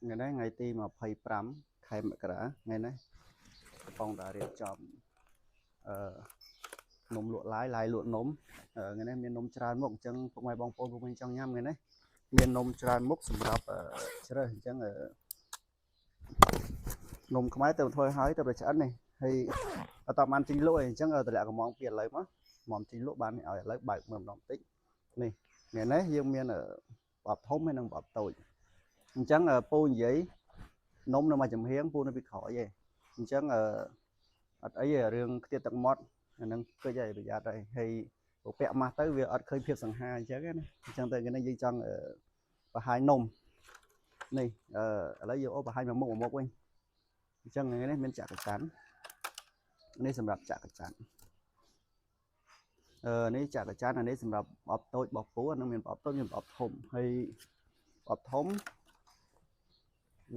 ngày đấy ngày ti mà phây pram khai mẹ cả ngày đấy phong đãរៀបចំនំលក់ឡាយឡាយលក់នំថ្ងៃនេះមាននំច្រើនមុខអញ្ចឹងពុកម៉ែបងប្អូនពុកវិញចង់ញ៉ាំថ្ងៃនេះមាននំច្រើនមុខសម្រាប់ជ្រើសអញ្ចឹងនំខ្មែរទៅធ្វើឲ្យទៅឆ្អិននេះហើយអត់តបានជីងលក់អីអញ្ចឹងតម្លាក់កំងពីឥឡូវមកមកជីងលក់បានឲ្យឥឡូវបើកមើលម្ដងតិចនេះថ្ងៃនេះយើងមានបបធំហើយនិងបបតូចអញ្ចឹងពូនិយាយនំនៅមួយចំហៀងពូនៅពីក្រោយឯងអញ្ចឹងអត់អីរឿងខ្ទាតទឹកមាត់អានឹងគិតឲ្យប្រយ័ត្នហើយពាក់ម៉ាស់ទៅវាអត់ឃើញភាពសង្ហាអញ្ចឹងណាអញ្ចឹងទៅថ្ងៃនេះយើងចង់បង្ហាញនំនេះឥឡូវយើងបង្ហាញមួយមុខវិញអញ្ចឹងថ្ងៃនេះមានចាក់កចាន់នេះសម្រាប់ចាក់កចាន់នេះចាក់កចាន់អានេះសម្រាប់បបតូចបបពូអានឹងមានបបតូចមានបបធំហើយបបធំ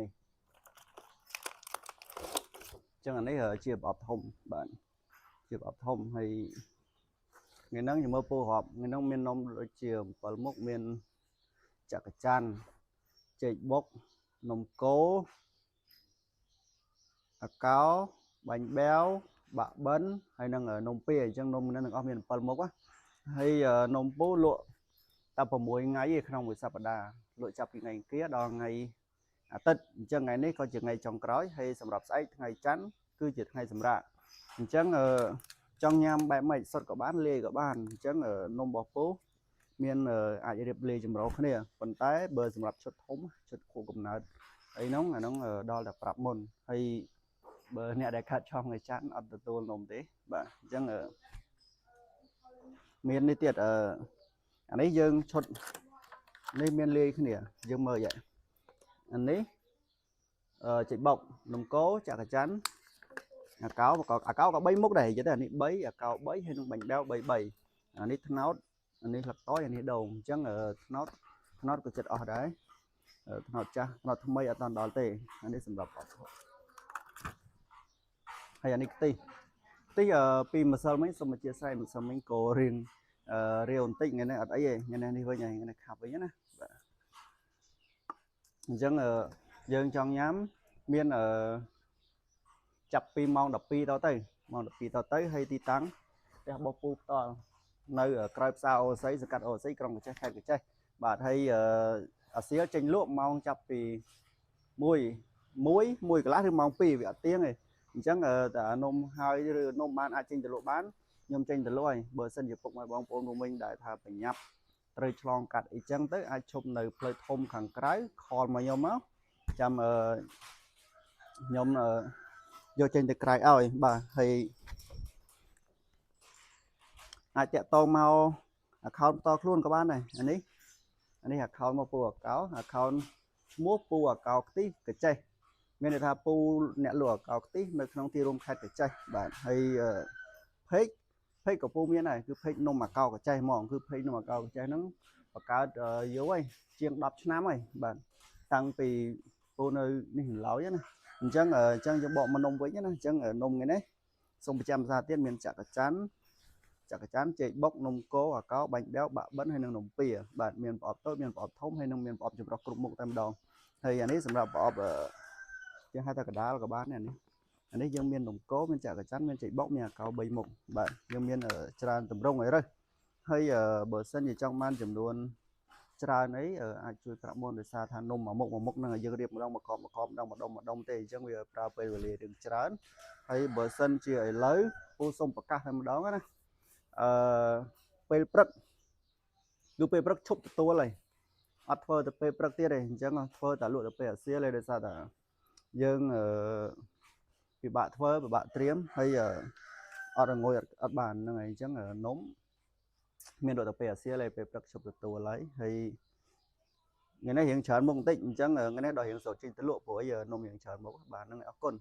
នេះចឹងអានេះជាបបធំបាទជាបបធំហើយថ្ងៃហ្នឹងយើងមើលពូរាប់ថ្ងៃហ្នឹងមាននំដូចជា7មុខមានចាក់កចាន់ចេកបុកនំកូរអាកោបាញ់បែវបាក់បិនហើយនឹងនំពីអញ្ចឹងនំហ្នឹងទាំងអស់មាន7មុខហើយនំពូលក់តែ6ថ្ងៃឯក្នុងមួយសប្តាហ៍លក់ចាប់ពីថ្ងៃអង្គារដល់ថ្ងៃអាទិត្យអញ្ចឹងថ្ងៃនេះក៏ជាថ្ងៃចុងក្រោយហើយសម្រាប់ស្អែកថ្ងៃច័ន្ទគឺជាថ្ងៃសម្រាប់អញ្ចឹងចង់ញ៉ាំបែបម៉េចសុទ្ធក៏បានលាយក៏បានអញ្ចឹងនំរបស់ពូមានអាចរៀបលាយចម្រុះគ្នាប៉ុន្តែបើសម្រាប់ឈុតធំឈុតខួបកំណើតអីហ្នឹងអាហ្នឹងដល់តែប្រាប់មុនហើយបើអ្នកដែលខាត់ឆောင်းថ្ងៃច័ន្ទអត់ទទួលនំទេបាទអញ្ចឹងមាននេះទៀតអានេះយើងឈុតនេះមានលាយគ្នាយើងមើលvậyអានេះចេកបុកនំកូរចាក់កចាន់អាកោក៏3មុខដែរនិយាយទៅអានេះ3អាកោ3ហើយនឹងបាញ់បែវ3អានេះត្នោតអានេះស្លឹកតយអានេះដូងអញ្ចឹងត្នោតក៏ចិត្តអស់ដែរត្នោតចាស់ត្នោតថ្មីអត់ដល់ទេអានេះសម្រាប់អត់ហើយអានេះខ្ទិះពីម្សិលមិញសូមអធិស្ឋានម្សិលមិញក៏រៀងរាវបន្តិចថ្ងៃនេះអត់អីទេថ្ងៃនេះវិញថ្ងៃនេះខាប់វិញណាបាទអញ្ចឹងយើងចង់ញ៉ាំមានចាប់ពីម៉ោង12ដល់ទៅម៉ោង12ដល់ទៅហើយទីតាំងផ្ទះបោះពូផ្ទាល់នៅក្រៅផ្សារអូស័យសង្កាត់អូស័យក្រុងកញ្ចេះខេត្តកញ្ចេះបាទហើយអាសៀលចេញលក់ម៉ោងចាប់ពី1កន្លះឬម៉ោង2វាអត់ទៀងទេអញ្ចឹងតែនំហើយឬនំបានអាចចេញទៅលក់បានខ្ញុំចេញទៅលក់ហើយបើសិនជាពុកម៉ែបងប្អូនរួមវិញដែលថាប្រញាប់ត្រូវឆ្លងកាត់អីចឹងទៅអាចឈប់នៅផ្លូវធំខាងក្រៅខលមកខ្ញុំមកចាំខ្ញុំយកចេញទៅក្រៅឲ្យបាទហើយអាចតាក់ទងមក account ផ្ទាល់ខ្លួនក៏បានដែរអានេះ account មកពូអាកោ account ឈ្មោះពូអាកោខ្ទិះកចេះមានន័យថាពូអ្នកលក់អាកោខ្ទិះនៅក្នុងទីរួមខេត្តកចេះបាទហើយpage ក៏ពូមានដែរគឺ page នំអាកោកចេះហ្មងគឺ page នំអាកោកចេះហ្នឹងបង្កើតយូរហើយជាង10ឆ្នាំហើយបាទតាំងពីពូនៅនេះឡើយណាអញ្ចឹងយើងបកមកនំវិញណាអញ្ចឹងនំថ្ងៃនេះសូមបញ្ជាក់ភាសាទៀតមានចាក់កចាន់ចេកបុកនំកូរអាកោបាញ់បែវបាក់បិនហើយនឹងនំពៀបាទមានប្រអប់តូចមានប្រអប់ធំហើយនឹងមានប្រអប់ចម្រុះគ្រប់មុខតែម្ដងហើយអានេះសម្រាប់ប្រអប់ជាងហៅថាកដាលក៏បានអានេះយើងមាននំកូរមានចាក់កចាន់មានចេកបុកមានអាកោ3មុខបាទយើងមានច្រើនតម្រង់ឲ្យរើសហើយបើសិនជាចង់បានចំនួនច្រើនអីអាចជួយប្រាប់មុនដោយសារថានំមួយមុខហ្នឹងយើងរៀបម្ដងម្ដងទេអញ្ចឹងវាប្រើពេលវេលារឿងច្រើនហើយបើសិនជាឥឡូវពូសុំប្រកាសតែម្ដងណាពេលព្រឹកគឺពេលព្រឹកឈប់ទទួលហើយអត់ធ្វើទៅពេលព្រឹកទៀតទេអញ្ចឹងធ្វើតែលក់ទៅពេលអាសៀលដោយសារតែយើងពិបាកធ្វើពិបាកត្រៀមហើយអត់ងុយអត់បានហ្នឹងហើយអញ្ចឹងនំមានលក់ទៅពេលអាសៀលហើយពេលព្រឹកឈប់ទទួលហើយថ្ងៃនេះរៀងច្រើនមុខបន្តិចអញ្ចឹងថ្ងៃនេះដល់រៀងសូត្រចេញទៅលក់ព្រោះនំរៀងច្រើនមុខបាទហ្នឹងអរគុណ